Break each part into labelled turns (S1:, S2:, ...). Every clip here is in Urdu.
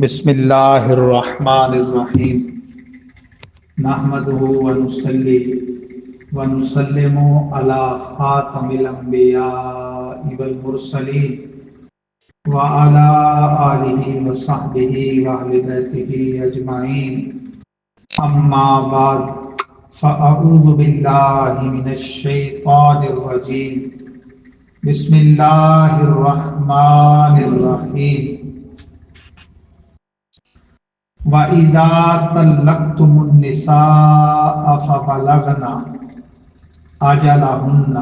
S1: بسم اللہ الرحمن الرحیم نحمده ونصلی ونسلم علی خاتم الانبیاء والمرسلین وعلی آلہ وصحبہ واہل بیتہ اجمعین اما بعد فاعوذ باللہ من الشیطان الرجیم بسم اللہ الرحمن الرحیم وَإِذَا طَلَّقْتُمُ النِّسَاءَ فَبَلَغْنَ أَجَلَهُنَّ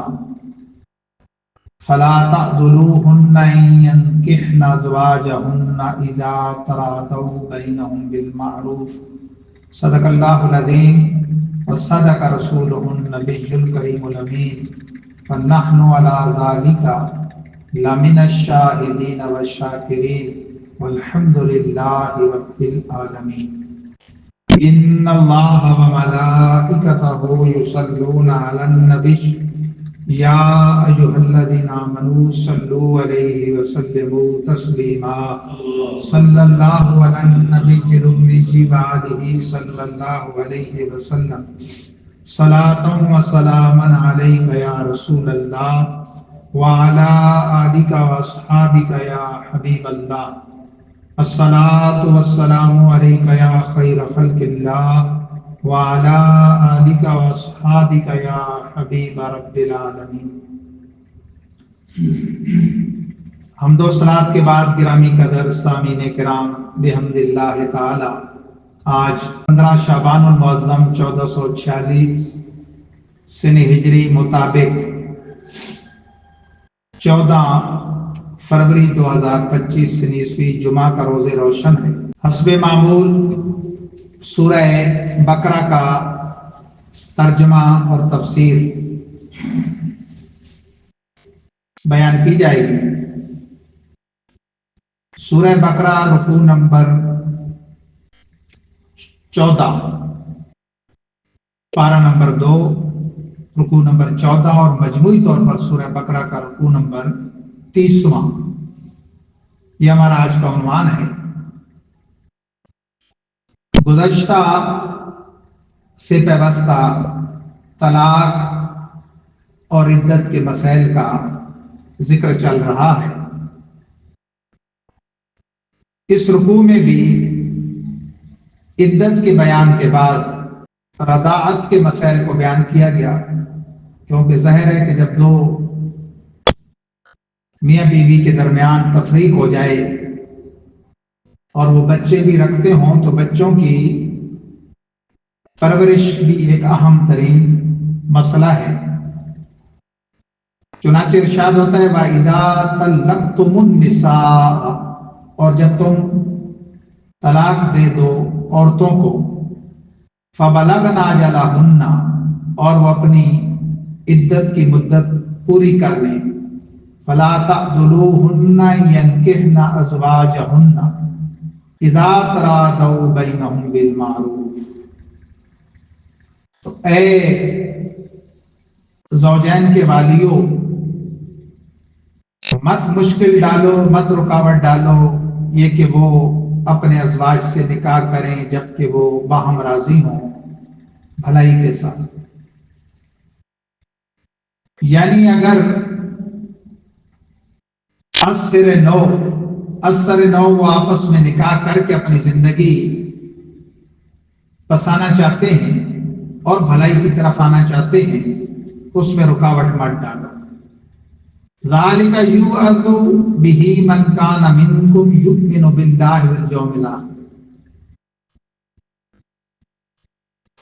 S1: فَلَا تَعْضُلُوهُنَّ أَن يَنكِحْنَ أَزْوَاجَهُنَّ إِذَا تَرَاضَوْا بَيْنَهُم بِالْمَعْرُوفِ صدق اللہ العظیم وصدق رسولہ النبی الکریم الامین ونحن علی ذلک لمن الشاہدین والشاکرین والحمد للہ رب العالمین ان اللہ وملائکتہ یصلون علی النبی یا ایہا الذین آمنوا صلوا علیہ وسلموا تسلیما صلی اللہ علی النبی الأمی وآلہ صلی اللہ علیہ وسلم صلاۃ و سلاما علیک یا رسول اللہ وعلی آلک واصحابک یا حبیب اللہ الصلاۃ والسلام علیک یا خیر خلق اللہ وعلی آلک واصحابک یا حبیب رب العالمین۔ حمد و صلوات کے بعد گرامی قدر سامعین کرام بحمد اللہ تعالی آج 15 شعبان المعظم 1446 سن ہجری مطابق 14 فروری 2025 سن عیسوی جمعہ کا روز روشن ہے۔ حسب معمول سورہ بقرہ کا ترجمہ اور تفسیر بیان کی جائے گی۔ سورہ بقرہ رکوع نمبر 14، پارہ نمبر 2، رکوع نمبر 14 اور مجموعی طور پر سورہ بقرہ کا رکوع نمبر 30واں، یہ ہمارا آج کا عنوان ہے۔ گزشتہ سے پیوستہ طلاق اور عدت کے مسائل کا ذکر چل رہا ہے۔ اس رکوع میں بھی عدت کے بیان کے بعد رضاعت کے مسائل کو بیان کیا گیا، کیونکہ ظاہر ہے کہ جب دو میاں بیوی کے درمیان تفریق ہو جائے اور وہ بچے بھی رکھتے ہوں تو بچوں کی پرورش بھی ایک اہم ترین مسئلہ ہے۔ چنانچہ ارشاد ہوتا ہے وَإِذَا طَلَّقْتُمُ النِّسَاءَ، اور جب تم طلاق دے دو عورتوں کو، فَبَلَغْنَ أَجَلَهُنَّ، اور وہ اپنی عدت کی مدت پوری کر لیں، فَلَا تَعْضُلُوهُنَّ يَنكِحْنَ أَزْوَاجَهُنَّ إِذَا تَرَاضَوْا بَيْنَهُم بِالْمَعْرُوفِ۔ تو اے زوجین کے والیوں، مت مشکل ڈالو، مت رکاوٹ ڈالو یہ کہ وہ اپنے ازواج سے نکاح کریں جبکہ وہ باہم راضی ہوں بھلائی کے ساتھ۔ یعنی اگر اثر نو وہ آپس میں نکاح کر کے اپنی زندگی بسانا چاہتے ہیں اور بھلائی کی طرف آنا چاہتے ہیں، اس میں رکاوٹ مت ڈالو۔ ذَلِكَ يُوعَظُ بِهِ مَنْ كَانَ مِنْكُمْ يُؤْمِنُ بِاللَّهِ وَالْيَوْمِ الْآخِرِ۔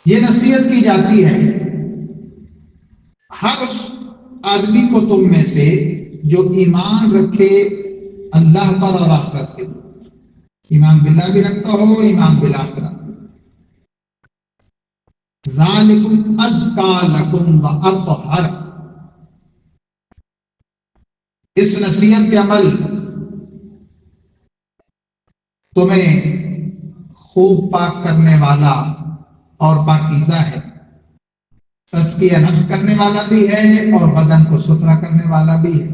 S1: یہ نصیحت کی جاتی ہے ہر اس آدمی کو تم میں سے جو ایمان رکھے اللہ پر اور آخرت کے دن، ایمان باللہ بھی رکھتا ہو، ایمان بالآخرت۔ ذالکم ازکا لکم واطہر، اس نصیحت پہ عمل تمہیں خوب پاک کرنے والا اور پاکیزہ ہے، تزکیہ نفس کرنے والا بھی ہے اور بدن کو ستھرا کرنے والا بھی ہے،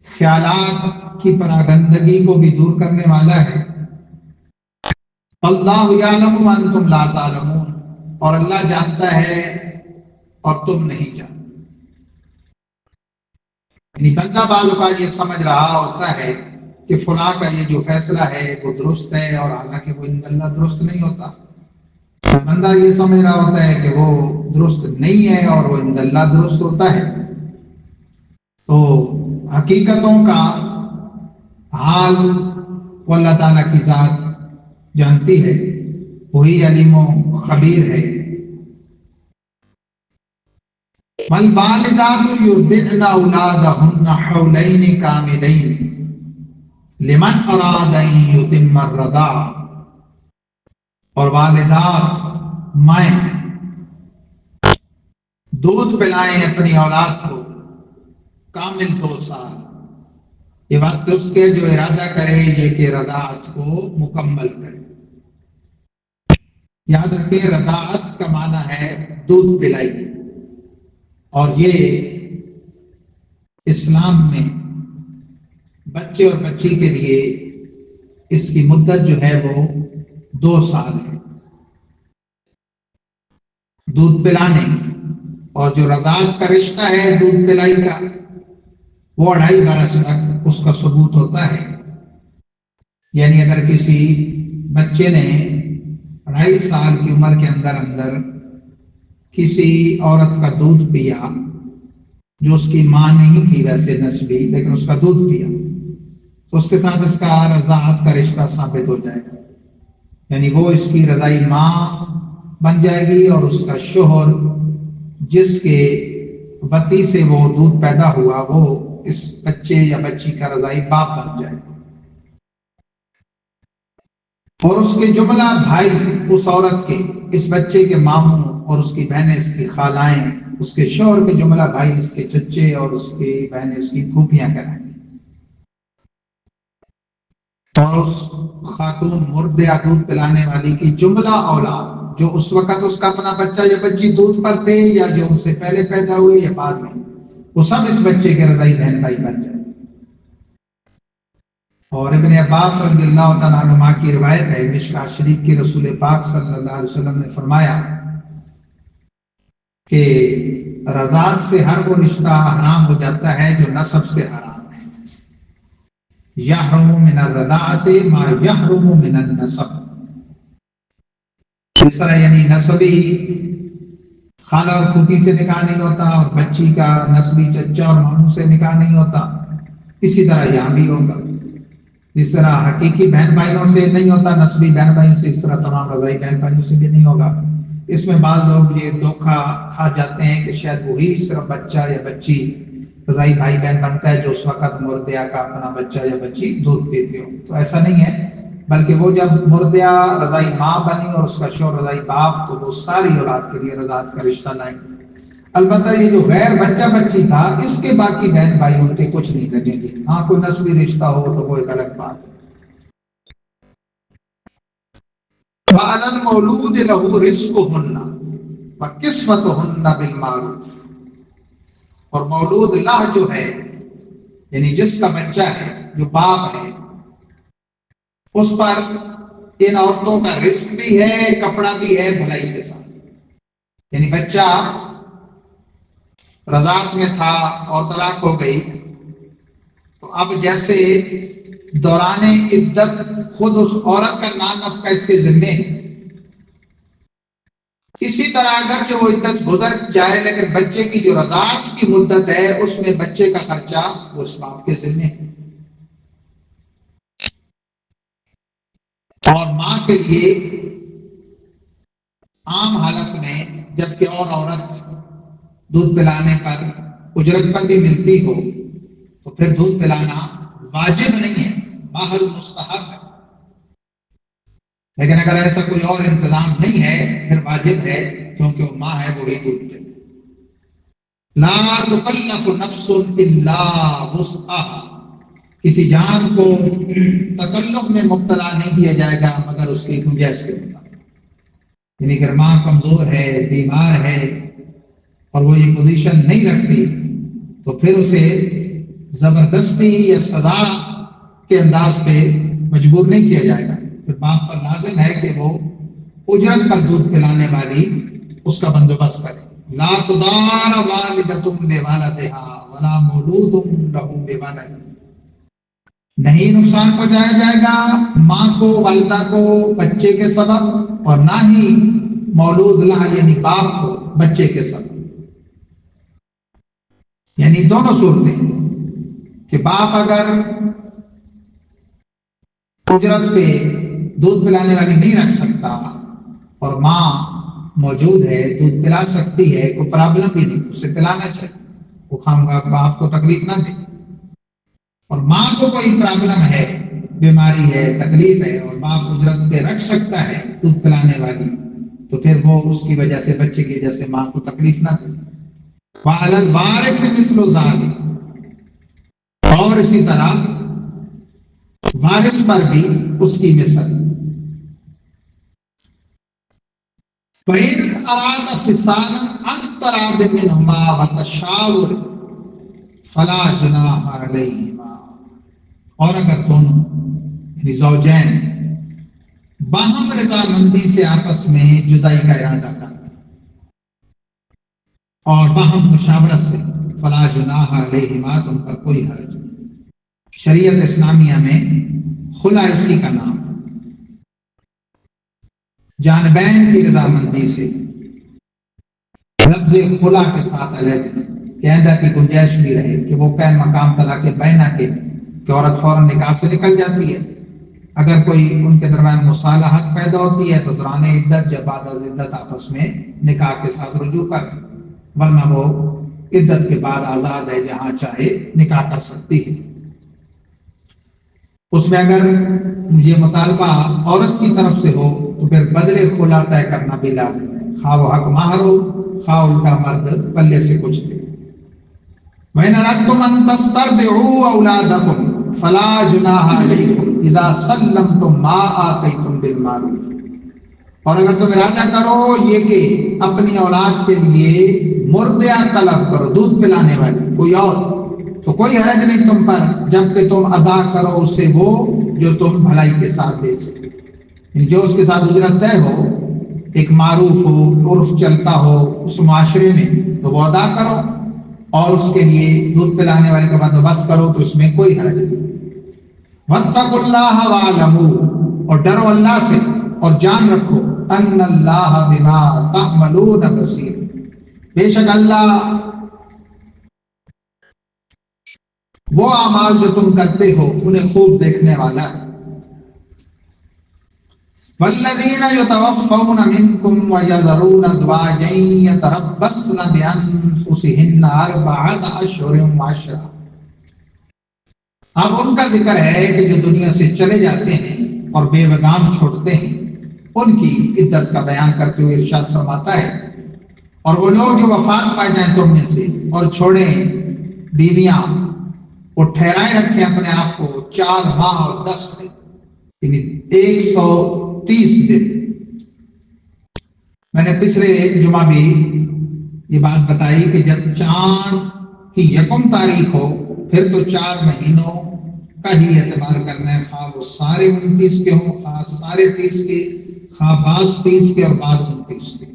S1: خیالات کی پراگندگی کو بھی دور کرنے والا ہے اللہ یعلم وانتم لا تعلمون، اور اللہ جانتا ہے اور تم نہیں جانتے۔ یعنی بندہ بعض اوقات یہ سمجھ رہا ہوتا ہے کہ فلاں کا یہ جو فیصلہ ہے وہ درست ہے، اور حالانکہ وہ عند اللہ درست نہیں ہوتا۔ بندہ یہ سمجھ رہا ہوتا ہے کہ وہ درست نہیں ہے اور وہ عند اللہ درست ہوتا ہے۔ تو حقیقتوں کا حال وہ اللہ تعالیٰ کی ذات جانتی ہے، وہی علیم و خبیر ہے۔ والوالدات یرضعن اولادہن حولین کاملین لمن اراد ان یتم الرضاعہ، اور والدات مائیں دودھ پلائیں اپنی اولاد کو کامل 2 سال، یہ واسطے اس کے جو ارادہ کرے یہ کہ رضاعت کو مکمل کرے۔ یاد رکھیں رضاعت کا معنی ہے دودھ پلائی، اور یہ اسلام میں بچے اور بچی کے لیے اس کی مدت جو ہے وہ 2 سال ہے دودھ پلانے کی، اور جو رضاعت کا رشتہ ہے دودھ پلائی کا وہ 2.5 برس تک اس کا ثبوت ہوتا ہے۔ یعنی اگر کسی بچے نے 2.5 سال کی عمر کے اندر کسی عورت کا دودھ پیا جو اس کی ماں نہیں تھی ویسے نسبی، لیکن اس کا دودھ پیا، تو اس کے ساتھ اس کا رضاعت کا رشتہ ثابت ہو جائے گا، یعنی وہ اس کی رضائی ماں بن جائے گی، اور اس کا شوہر جس کے وتی سے وہ دودھ پیدا ہوا وہ اس بچے یا بچی کا رضائی باپ بن جائے گا۔ اور اس کے جملہ بھائی اس عورت کے، اس بچے کے ماموں اور اس کی بہنیں اس کی خالائیں، اس کے شوہر کے جملہ بھائی اس کے چچے اور اس کی بہنیں اس کی پھوپھیاں کہلائیں گی۔ اور اس خاتون مرضع دودھ پلانے والی کی جملہ اولاد جو اس وقت اس کا اپنا بچہ یا بچی دودھ پر تھے یا جو ان سے پہلے پیدا ہوئے یا بعد میں، وہ سب اس بچے کے رضائی بہن بھائی بن جائے۔ اور ابن عباس رضی اللہ تعالیٰ عنہما کی روایت ہے، مشکاۃ شریف کے رسول پاک صلی اللہ علیہ وسلم نے فرمایا کہ رضاعت سے ہر وہ رشتہ حرام ہو جاتا ہے جو نسب سے حرام ہے۔ یحرم من الرضاعت ما یحرم من النسب، اس طرح یعنی نسبی خالہ اور پھوپھی سے نکاح نہیں ہوتا، اور بچی کا نسبی چچا اور ماموں سے نکاح نہیں ہوتا، اسی طرح یہاں بھی ہوگا۔ جس طرح حقیقی بہن بھائیوں سے نہیں ہوتا نسبی بہن بھائیوں سے، اس طرح تمام رضائی بہن بھائیوں سے بھی نہیں ہوگا۔ اس میں بعض لوگ یہ دھوکہ کھا جاتے ہیں کہ شاید وہی صرف بچہ یا بچی رضائی بھائی بہن بنتا ہے جو اس وقت مرضعہ کا اپنا بچہ یا بچی دودھ پیتے ہو، تو ایسا نہیں ہے، بلکہ وہ جب مرضعہ رضائی ماں بنی اور اس کا شوہر رضائی باپ، تو وہ ساری اولاد کے لیے رضاعت کا رشتہ لائیں گے۔ البتہ یہ جو غیر بچہ بچی تھا اس کے باقی بہن بھائی ان کے کچھ نہیں لگیں گے، ہاں کوئی نسبی رشتہ ہو تو وہ ایک الگ بات ہے۔ وَعَلَى الْمَوْلُودِ لَهُ رِزْقُهُنَّ وَكِسْوَتُهُنَّ بِالْمَعْرُوفِ، اور مولود لہ جو ہے یعنی جس کا بچہ ہے جو باپ ہے، اس پر ان عورتوں کا رزق بھی ہے، کپڑا بھی ہے بھلائی کے ساتھ۔ یعنی بچہ رضاعت میں تھا اور طلاق ہو گئی، تو اب جیسے دوران عدت خود اس عورت کا نام نفقہ اس کے ذمے ہے، اسی طرح اگرچہ وہ عدت گزر جائے لیکن بچے کی جو رضاعت کی مدت ہے اس میں بچے کا خرچہ وہ اس باپ کے ذمے ہے۔ اور ماں کے لیے عام حالت میں جبکہ اور عورت دودھ پلانے پر اجرت پر بھی ملتی ہو تو پھر دودھ پلانا واجب نہیں ہے، محض مستحب ہے، لیکن اگر ایسا کوئی اور انتظام نہیں ہے پھر واجب ہے، کیونکہ وہ ماں ہے وہی دودھ پیتی۔ لا تکلف نفس الا وسعها، کسی جان کو تکلف میں مبتلا نہیں کیا جائے گا مگر اس کی گنجائش کے مطابق۔ یعنی اگر ماں کمزور ہے، بیمار ہے اور وہ یہ پوزیشن نہیں رکھتی تو پھر اسے زبردستی یا سزا کے انداز پہ مجبور نہیں کیا جائے گا، پھر باپ پر لازم لازم ہے کہ وہ اجرت پر دودھ پلانے والی اس کا بندوبست کرے. لا تدار والدۃ بولدہا ولا مولود لہ بولدہ، نہیں نقصان پہنچایا جائے گا ماں کو، والدہ کو بچے کے سبب، اور نہ ہی مولود لہ یعنی باپ کو بچے کے سبب. یعنی دونوں صورتیں کہ باپ اگر اجرت پہ دودھ پلانے والی نہیں رکھ سکتا اور ماں موجود ہے دودھ پلا سکتی ہے، کوئی پرابلم بھی نہیں، اسے پلانا چاہیے، وہ خواہ باپ کو تکلیف نہ دے. اور ماں کو کوئی پرابلم ہے، بیماری ہے، تکلیف ہے، اور باپ اجرت پہ رکھ سکتا ہے دودھ پلانے والی، تو پھر وہ اس کی وجہ سے، بچے کی وجہ سے ماں کو تکلیف نہ دے. وَعَلَى الْوَارِثِ مِثْلُ ذَلِكَ، اور اسی طرح وارث پر بھی اس کی مثل. فَإِنْ أَرَادَ فِصَالًا عَنْ تَرَادٍ مِّنْهُمَا وَتَشَاوُرٍ فَلَا جُنَاحَ عَلَيْهِمَا، اور اگر دونوں یعنی زوجین باہم رضامندی سے آپس میں جدائی کا ارادہ کرتے اور باہم مشاورت سے، فلا جناح علیہما، تم پر کوئی حرج نہیں. شریعت اسلامیہ میں خلا اسی کا نام ہے. جانبین کی رضامندی سے، لفظ خلا کے ساتھ علیحدہ کہ عہدہ کی گنجائش بھی رہے کہ وہ قیم مقام طلاق بینہ کے کہ عورت فوراً نکاح سے نکل جاتی ہے. اگر کوئی ان کے درمیان مصالحت پیدا ہوتی ہے تو دوران عدت جب بعد از عدت آپس میں نکاح کے ساتھ رجوع کر، ورنہ وہ عدت کے بعد آزاد ہے، جہاں چاہے نکاح کر سکتی ہے. اس میں اگر یہ مطالبہ عورت کی طرف سے ہو تو پھر بدلے خلا طے کرنا بھی لازم ہے، خواہ وہ حق مہر ہو، خواہ الٹا مرد پلے سے کچھ دے. وَإِنْ أَرَدْتُمْ أَن تَسْتَرْضِعُوا أَوْلَادَكُمْ فَلَا جُنَاحَ عَلَيْكُمْ إِذَا سَلَّمْتُمْ مَا آتَيْتُمْ بِالْمَعْرُوفِ، اور اگر تم ارادہ کرو یہ کہ اپنی اولاد کے لیے مرضع طلب کرو، دودھ پلانے والی کوئی اور، تو کوئی حرج نہیں تم پر جب کہ تم ادا کرو اسے وہ جو تم بھلائی کے ساتھ دے سکو. یعنی جو اس کے ساتھ اجرت طے ہو، ایک معروف ہو، عرف چلتا ہو اس معاشرے میں، تو وہ ادا کرو اور اس کے لیے دودھ پلانے والے کا بندوبست کرو، تو اس میں کوئی حرج نہیں. وَاتَّقُوا اللَّهَ وَاعْلَمُوا، اور ڈرو اللہ سے اور جان رکھو، ان اللہ بما تعملون بصیر، بے شک اللہ وہ اعمال جو تم کرتے ہو انہیں خوب دیکھنے والا ہے. والذین یتوفون منکم ویذرون ازواجا یتربصن بانفسہن اربعۃ اشہر وعشرا، اب ان کا ذکر ہے کہ جو دنیا سے چلے جاتے ہیں اور بیوگام چھوڑتے ہیں، ان کی عدت کا بیان کرتے ہوئے ارشاد فرماتا ہے، اور وہ لوگ جو وفات پائے جائیں تم میں سے اور چھوڑیں بیویاں، وہ ٹھہرائے رکھیں اپنے آپ کو 4 ماہ اور 10 دن، یعنی 130 دن. میں نے پچھلے جمعہ بھی یہ بات بتائی کہ جب چاند کی 1 تاریخ ہو پھر تو 4 مہینوں کا ہی اعتبار کرنا ہے، خواہ وہ سارے 29 کے ہوں، خواہ سارے 30 کے، خواہ بعض 30 کے اور بعض 29 کے.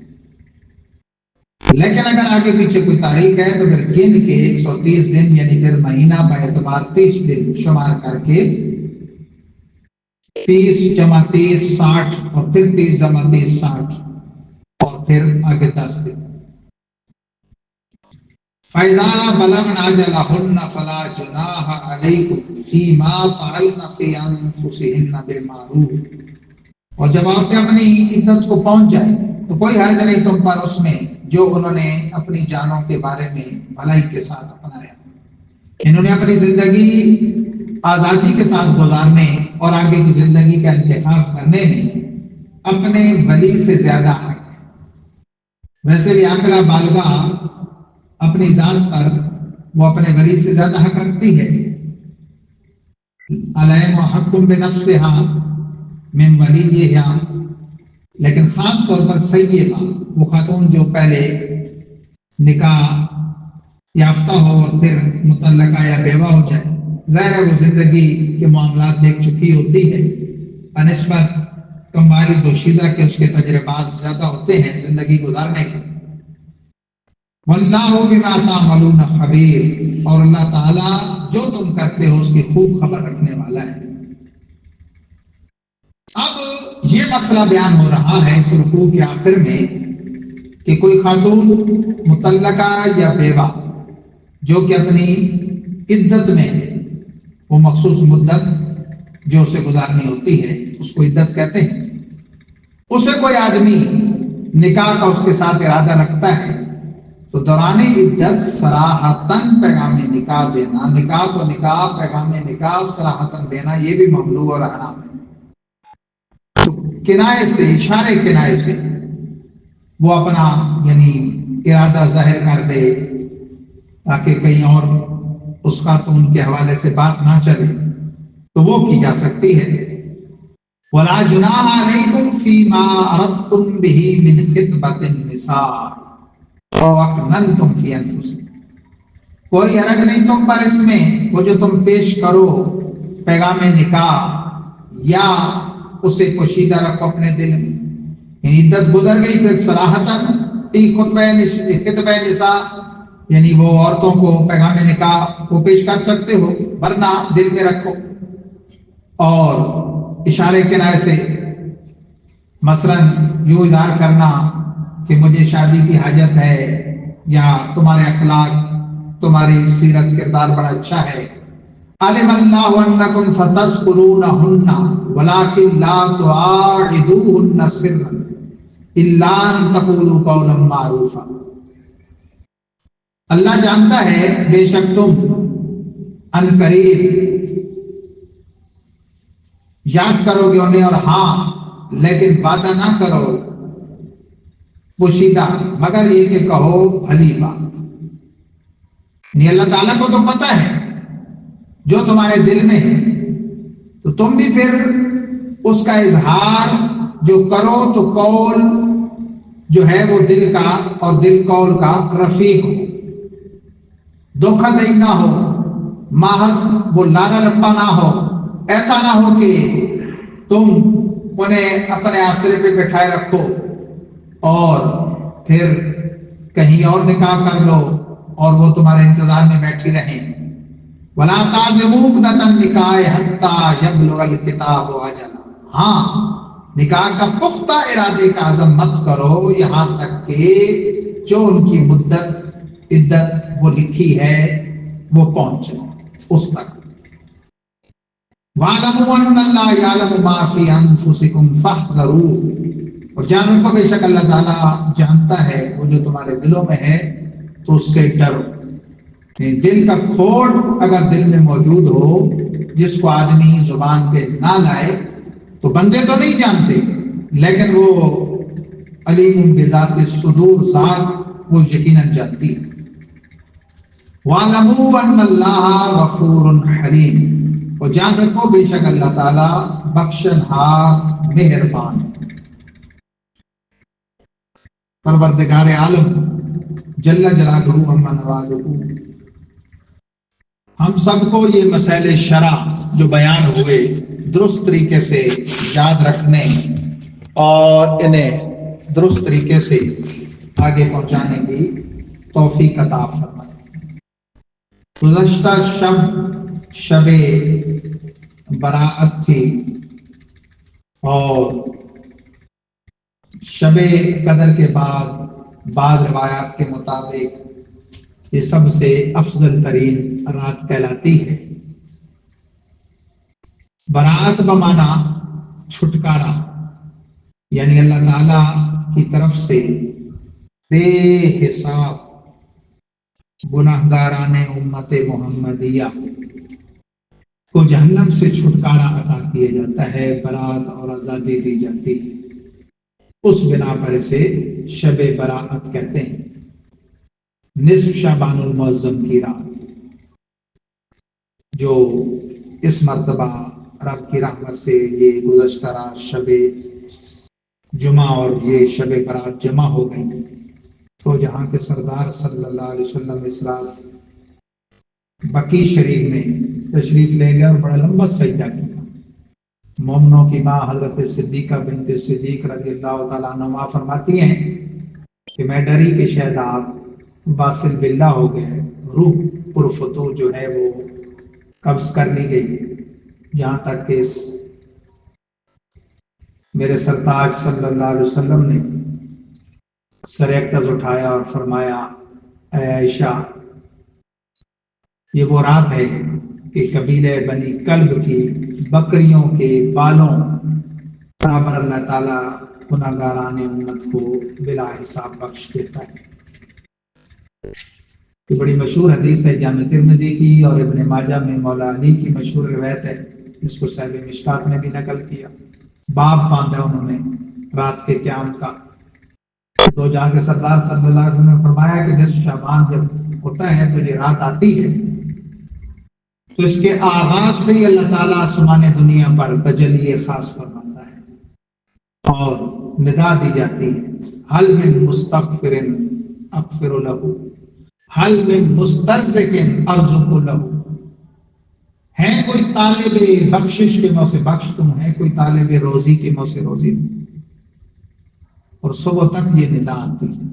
S1: لیکن اگر آگے پیچھے کوئی تاریخ ہے تو پھر گن کے 130 دن، یعنی پھر مہینہ با اعتبار 30 دن شمار کر کے 30 جمع 30 60، اور پھر 30 جمع 30 60، اور پھر آگے 10 دن. فَإِذَا بَلَغْنَ أَجَلَهُنَّ فَلَا جُنَاحَ عَلَيْكُمْ فِي مَا فَعَلْنَ فِي أَنفُسِهِنَّ بِالْمَعْرُوفِ، اور جب عورتیں اپنی عدت کو پہنچ جائیں تو کوئی حرج نہیں تم پر اس میں جو انہوں نے اپنی جانوں کے بارے میں بھلائی کے ساتھ اپنایا. انہوں نے اپنی زندگی آزادی کے ساتھ گزارنے اور آگے کی زندگی کا انتخاب کرنے میں اپنے ولی سے زیادہ حق ہے. ویسے بھی عاقلہ بالغہ اپنی ذات پر وہ اپنے ولی سے زیادہ حق رکھتی ہے. علیم حکم بنفسہا من ولیہا، لیکن خاص طور پر سیدہ، وہ خاتون جو پہلے نکاح یافتہ ہو اور پھر مطلقہ یا بیوہ ہو جائے، ظاہر ہے وہ زندگی کے معاملات دیکھ چکی ہوتی ہے بنسبت کم والد و شیزہ کے اس کے تجربات زیادہ ہوتے ہیں زندگی گزارنے کے. واللہ بما تعملون خبیر، اور اللہ تعالیٰ جو تم کرتے ہو اس کی خوب خبر رکھنے والا ہے. اب یہ مسئلہ بیان ہو رہا ہے اس رکوع کے آخر میں کہ کوئی خاتون مطلقہ یا بیوہ جو کہ اپنی عدت میں ہے، وہ مخصوص مدت جو اسے گزارنی ہوتی ہے اس کو عدت کہتے ہیں، اسے کوئی آدمی نکاح کا اس کے ساتھ ارادہ رکھتا ہے تو دوران عدت صراحتاً پیغام نکاح دینا، نکاح تو نکاح، پیغام نکاح صراحتاً دینا، یہ بھی ممنوع اور حرام ہے. تو کنائے سے، اشارے کنائے سے وہ اپنا یعنی ارادہ ظاہر کر دے تاکہ کہیں اور اس خاتون کے حوالے سے بات نہ چلے تو وہ کی جا سکتی ہے. وَلَا جُنَاحَ عَلَيْكُمْ فِي مَا أَرَدْتُمْ بِهِ مِنْ خِطْبَةِ النِّسَاءِ أَوْ أَكْنَنْتُمْ فِي أَنفُسِكُمْ، کوئی حرج نہیں تم پر اس میں وہ جو تم پیش کرو پیغام نکاح یا اسے پوشیدہ رکھو اپنے دل میں. یعنی عدت گزر گئی پھر صراحتاً خطبہ نساء یعنی وہ عورتوں کو پیغام نکاح وہ پیش کر سکتے ہو، ورنہ دل میں رکھو. اور اشارے کنائے سے مثلاً یوں اظہار کرنا کہ مجھے شادی کی حاجت ہے، یا تمہارے اخلاق، تمہاری سیرت کردار بڑا اچھا ہے. عَلِمَ اللَّهُ أَنَّكُمْ سَتَذْكُرُونَهُنَّ وَلَٰكِن لَّا تُوَاعِدُوهُنَّ سِرًّا إِلَّا أَن تَقُولُوا قَوْلًا مَّعْرُوفًا. اللہ جانتا ہے بے شک تم عنقریب یاد کرو گے انہیں، اور ہاں لیکن وعدہ نہ کرو پوشیدہ مگر یہ کہ کہو بھلی بات. یعنی اللہ تعالیٰ کو تو پتہ ہے جو تمہارے دل میں ہے، تو تم بھی پھر اس کا اظہار جو کرو تو قول جو ہے وہ دل کا اور دل قول کا رفیق ہو، دھوکہ دہی نہ ہو، محض وہ لالا لپا نہ ہو. ایسا نہ ہو کہ تم انہیں اپنے آسرے پہ بٹھائے رکھو اور پھر کہیں اور نکاح کر لو اور وہ تمہارے انتظار میں بیٹھی رہیں. وَلَا تَعْزِمُوا عُقْدَةَ النِّكَاحِ حَتَّىٰ يَبْلُغَ الْكِتَابُ أَجَلَهُ، ہاں نکاح کا پختہ ارادے کا عزم مت کرو یہاں تک کہ جو ان کی مدت عدت وہ لکھی ہے وہ پہنچے اس تک. وَاعْلَمُوا أَنَّ اللَّهَ يَعْلَمُ مَا فِي أَنفُسِكُمْ فَاحْذَرُوهُ، اور جانو کو بے شک اللہ تعالیٰ جانتا ہے وہ جو تمہارے دلوں میں ہے تو اس سے ڈرو. دل کا کھوٹ اگر دل میں موجود ہو جس کو آدمی زبان پہ نہ لائے تو بندے تو نہیں جانتے لیکن وہ علیم بذات الصدور ذات وہ یقیناً جانتی ہے. وَاعْلَمُوا أَنَّ اللَّهَ غَفُورٌ حَلِيمٌ، اور جان رکھو بے شک اللہ تعالیٰ بخشنہار مہربان. پروردگار عالم جل جلالہ عما نوالہ ہم سب کو یہ مسائل شرع جو بیان ہوئے درست طریقے سے یاد رکھنے اور انہیں درست طریقے سے آگے پہنچانے کی توفیق عطا فرمائے. گزشتہ شب براءت تھی اور شب قدر کے بعد بعض روایات کے مطابق یہ سب سے افضل ترین رات کہلاتی ہے. براءت بمانا چھٹکارا، یعنی اللہ تعالی کی طرف سے بے حساب گناہگاران امت محمدیہ کو جہنم سے چھٹکارا عطا کیا جاتا ہے، برات اور آزادی دی جاتی ہے. اس بنا پر اسے شب براءت کہتے ہیں. نصف شعبان المعظم کی رات جو اس مرتبہ رب کی رحمت سے یہ گزشتہ رات شب جمعہ اور یہ شب برات جمع ہو گئی تو جہاں کے سردار صلی اللہ علیہ وسلم اس رات بقی شریف میں تشریف لے گئے اور بڑا لمبا سجدہ کیا مومنوں کی ماں حضرت صدیقہ بنت صدیق رضی اللہ تعالیٰ عنہما فرماتی ہیں کہ میں ڈری کہ شاید آپ واصل باللہ ہو گئے، روح پرفتو جو ہے وہ قبض کر لی گئی، جہاں تک کہ میرے سرتاج صلی اللہ علیہ وسلم نے سر اقتز اٹھایا اور فرمایا اے عائشہ، یہ وہ رات ہے کہ قبیلہ بنی کلب کی بکریوں کے بالوں برابر اللہ تعالیٰ گناہگاران امت کو بلا حساب بخش دیتا ہے۔ یہ بڑی مشہور حدیث ہے جامع ترمذی کی، اور ابن ماجہ میں مولا علی کی مشہور روایت ہے، جس کو صاحب مشکات نے بھی نقل کیا۔ باب باندھا انہوں نے رات کے قیام کا، تو جہاں کے سردار صلی اللہ علیہ وسلم نے فرمایا کہ نصف شعبان جب ہوتا ہے تو یہ رات آتی ہے، تو اس کے آغاز سے ہی اللہ تعالیٰ آسمان دنیا پر تجلی خاص فرماتا ہے اور ندا دی جاتی ہے، حل من مستغفر اغفر له، حل من مسترزق ارزق له، ہے کوئی طالب بخشش کے منہ سے بخش تم، ہے کوئی طالب روزی کے منہ سے روزی تم، اور صبح تک یہ ندا آتی ہے۔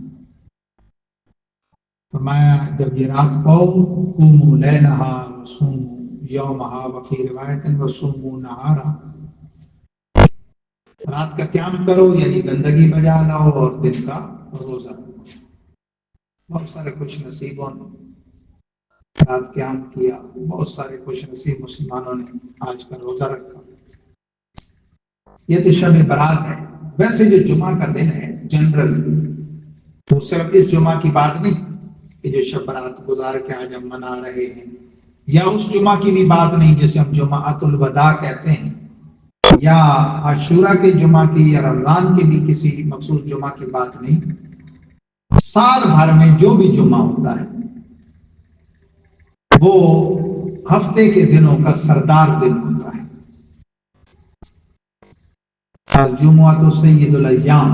S1: فرمایا جب یہ رات پاؤ، قوموا لیلہا وصوموا یومہا، وفی روایت وصوموا نہارا، رات کا قیام کرو یعنی گندگی بجا لاؤ اور دن کا روزہ رکھو۔ بہت سارے خوش نصیبوں نے رات قیام کیا، بہت سارے خوش نصیب مسلمانوں نے آج کا روزہ رکھا۔ یہ تو شب برات ہے۔ ویسے جو جمعہ کا دن ہے جنرل، تو صرف اس جمعہ کی بات نہیں کہ جو شب برات گزار کے آج ہم منا رہے ہیں، یا اس جمعہ کی بھی بات نہیں جسے ہم جمعۃ الوداع کہتے ہیں، یا عاشورہ کے جمعہ کی یا رمضان کے بھی کسی مخصوص جمعہ کی بات نہیں۔ سال بھر میں جو بھی جمعہ ہوتا ہے وہ ہفتے کے دنوں کا سردار دن ہوتا ہے۔ الجمعہ سید الایام،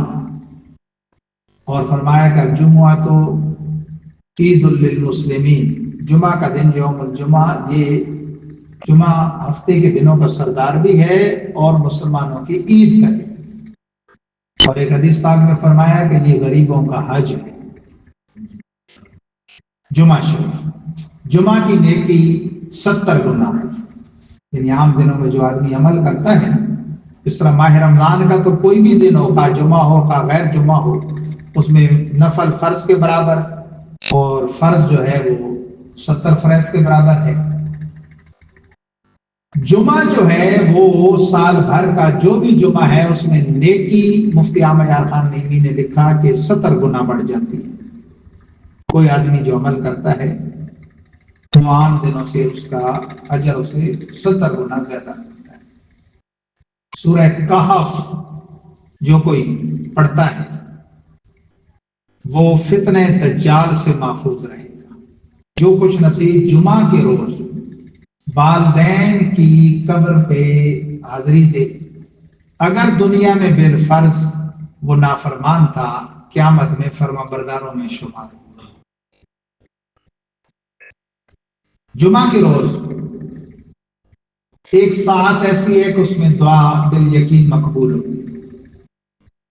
S1: اور فرمایا کہ الجمعہ تو عید للمسلمین، جمعہ کا دن یوم الجمعہ، یہ جمعہ ہفتے کے دنوں کا سردار بھی ہے اور مسلمانوں کی عید کا دن۔ اور ایک حدیث پاک میں فرمایا کہ یہ غریبوں کا حج ہے۔ جمعہ شریف، جمعہ کی نیکی 70 گنا ہے، یعنی عام دنوں میں جو آدمی عمل کرتا ہے، اس طرح ماہ رمضان کا تو کوئی بھی دن ہو، خواہ جمعہ ہو خواہ غیر جمعہ ہو، اس میں نفل فرض کے برابر اور فرض جو ہے وہ 70 فرض کے برابر ہے۔ جمعہ جو ہے وہ سال بھر کا جو بھی جمعہ ہے اس میں نیکی، مفتی احمد یار خان نیمی نے لکھا کہ 70 گنا بڑھ جاتی ہے۔ کوئی آدمی جو عمل کرتا ہے تو عام دنوں سے اس کا اجر اسے 70 گنا زیادہ ملتا ہے۔ سورہ کہف جو کوئی پڑھتا ہے وہ فتنہ دجال سے محفوظ رہے گا۔ جو خوش نصیب جمعہ کے روز والدین کی قبر پہ حاضری دے، اگر دنیا میں بالفرض وہ نافرمان تھا، قیامت میں فرما برداروں میں شمار ہوگا۔ جمعہ کے روز ایک ساعت ایسی ہے کہ اس میں دعا بال یقین مقبول ہوگی۔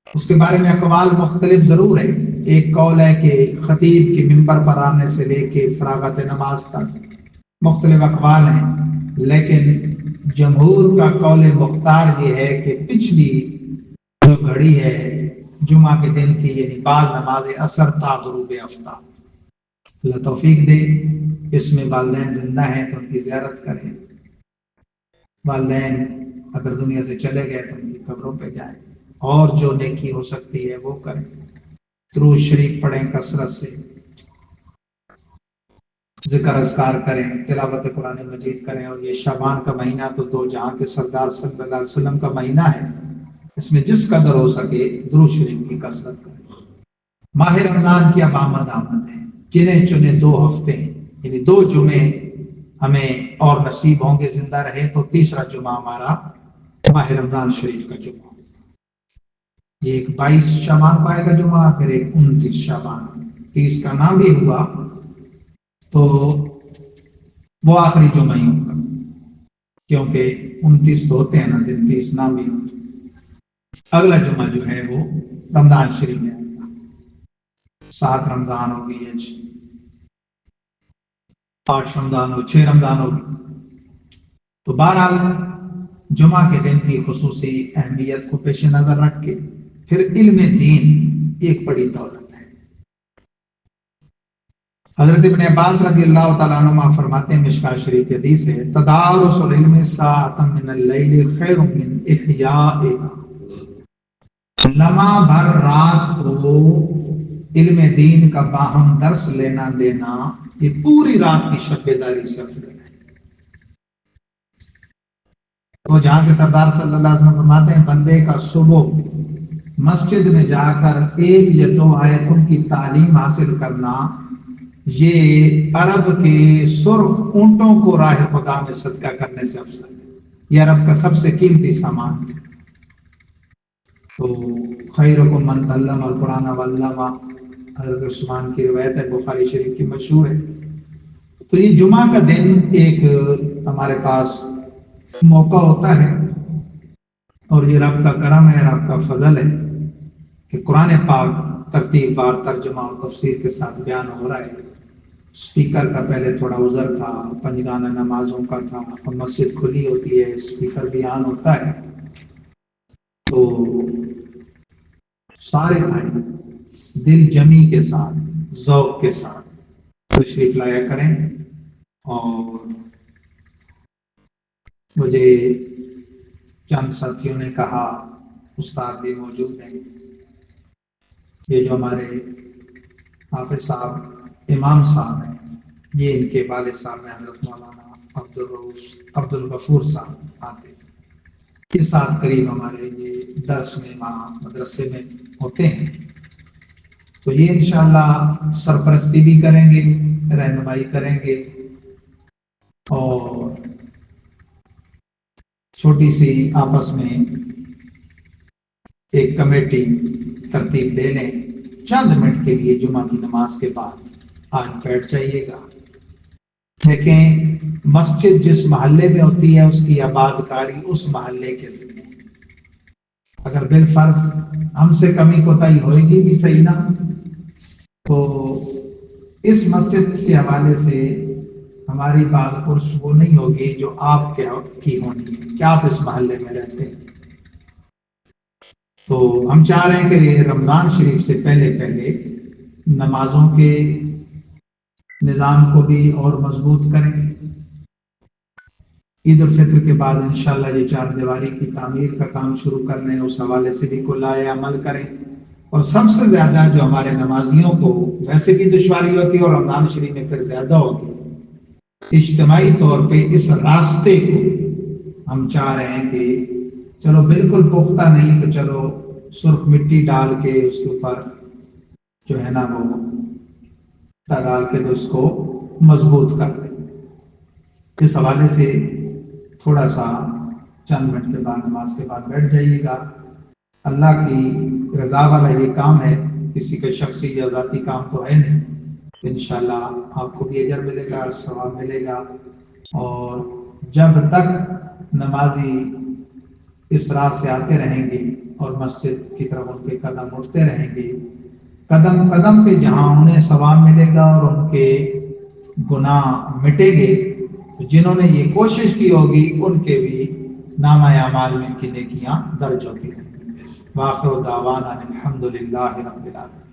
S1: اس کے بارے میں اقوال مختلف ضرور ہے۔ ایک قول ہے کہ خطیب کے ممبر پر آنے سے لے کے فراغت نماز تک مختلف اقوال ہیں، لیکن جمہور کا قول مختار یہ ہے کہ پچھلی جو گھڑی ہے جمعہ کے دن کی، یعنی بعد نماز عصر تا غروب آفتاب، اللہ توفیق دے۔ اس میں والدین زندہ ہیں تو ان کی زیارت کریں، والدین اگر دنیا سے چلے گئے تو ان کی قبروں پہ جائیں، اور جو نیکی ہو سکتی ہے وہ کریں، درود شریف پڑھیں، کثرت سے ذکر اذکار کریں، تلاوت قرآن مجید کریں۔ اور یہ شعبان کا مہینہ تو دو جہاں کے سردار صلی اللہ علیہ وسلم کا مہینہ ہے، اس میں جس قدر ہو سکے درود شریف کی کثرت کریں۔ ماہ رمضان کی اب آمد ہے، گنے چنے 2 ہفتے ہیں، یعنی 2 جمعے ہمیں اور نصیب ہوں گے زندہ رہے تو تیسرا جمعہ ہمارا ماہ رمضان شریف کا جمعہ، یہ ایک 22 شعبان پائے گا جمعہ، پھر ایک 29 شعبان، 30 کا نام بھی ہوا تو وہ آخری جمعہ ہی ہوگا، کیونکہ 29 تو ہوتے ہیں نا دن، 30 نہ بھی. اگلا جمعہ جو ہے وہ رمضان شریف میں آئے گا. 7 رمضان ہو گئی ہے، 8 رمضان ہو، 6 رمضان ہو گئی. تو بہرحال جمعہ کے دن کی خصوصی اہمیت کو پیش نظر رکھ کے پھر علم دین ایک بڑی دولت ہے. حضرت ابن عباس رضی اللہ تعالیٰ عنہ فرماتے ہیں، مشکاۃ شریف کی حدیث ہے، تدارس العلم ساعۃ من اللیل خیر من احیائها. لمحہ بھر رات کو علم دین کا باہم درس لینا دینا یہ پوری رات کی شب بیداری سے افضل ہے. تو جہاں کے سردار صلی اللہ علیہ وسلم فرماتے ہیں، بندے کا صبح مسجد میں جا کر 1 یا 2 آیتوں کی تعلیم حاصل کرنا یہ عرب کے سرخ اونٹوں کو راہ خدا میں صدقہ کرنے سے افضل ہے. یہ عرب کا سب سے قیمتی سامان تھا. تو خیرکم من تعلم القرآن وعلمہ، حضرت عثمان کی روایت ہے، بخاری شریف کی مشہور ہے. تو یہ جمعہ کا دن ایک ہمارے پاس موقع ہوتا ہے، اور یہ رب کا کرم ہے، رب کا فضل ہے کہ قرآن پاک ترتیب وار ترجمہ اور تفسیر کے ساتھ بیان ہو رہا ہے. اسپیکر کا پہلے تھوڑا عذر تھا، پنجگانہ نمازوں کا تھا، اب مسجد کھلی ہوتی ہے، اسپیکر بھی آن ہوتا ہے. تو سارے بھائی دل جمی کے ساتھ، ذوق کے ساتھ تشریف لایا کریں. اور مجھے چند ساتھیوں نے کہا، استاد بھی موجود ہیں، یہ جو ہمارے حافظ صاحب امام صاحب ہیں، یہ ان کے والد صاحب ہیں، حضرت مولانا عبد الغفور صاحب آتے ہیں. یہ ساتھ قریب ہمارے یہ درس میں مدرسے میں ہوتے ہیں. تو یہ انشاءاللہ سرپرستی بھی کریں گے، رہنمائی کریں گے، اور چھوٹی سی آپس میں ایک کمیٹی ترتیب دے لیں. چند منٹ کے لیے جمعہ کی نماز کے بعد آج بیٹھ جائیے گا. دیکھیں، مسجد جس محلے میں ہوتی ہے اس کی آباد کاری اس محلے کے ذمہ. اگر بالفرض ہم سے کمی کوتاہی ہوئے گی بھی صحیح نہ، تو اس مسجد کے حوالے سے ہماری بات پرس وہ نہیں ہوگی جو آپ کی ہونی ہے کہ آپ اس محلے میں رہتے ہیں. تو ہم چاہ رہے ہیں کہ رمضان شریف سے پہلے نمازوں کے نظام کو بھی اور مضبوط کریں. عید الفطر کے بعد انشاءاللہ یہ 4 دیواری کی تعمیر کا کام شروع کرنے، اس حوالے سے بھی کل عمل کریں. اور سب سے زیادہ جو ہمارے نمازیوں کو ویسے بھی دشواری ہوتی ہے اور رمضان شریف میں پھر زیادہ ہوگی، اجتماعی طور پہ اس راستے کو ہم چاہ رہے ہیں کہ چلو بالکل پختہ نہیں تو چلو سرخ مٹی ڈال کے اس کے اوپر جو ہے نا وہ ڈال کے تو اس کو مضبوط کر دیں. اس حوالے سے تھوڑا سا چند منٹ کے بعد نماز کے بعد بیٹھ جائیے گا. اللہ کی رضا والا یہ کام ہے، کسی کا شخصی یا ذاتی کام تو ہے نہیں. انشاءاللہ آپ کو بھی اجر ملے گا، ثواب ملے گا. اور جب تک نمازی اس راہ سے آتے رہیں گے اور مسجد کی طرف ان کے قدم اٹھتے رہیں گے، قدم قدم پہ جہاں انہیں ثواب ملے گا اور ان کے گناہ مٹے گے، تو جنہوں نے یہ کوشش کی ہوگی ان کے بھی نامہ اعمال میں ان کی نیکیاں درج ہوتی رہیں گی. وآخر دعوانا الحمدللہ رب العالمین.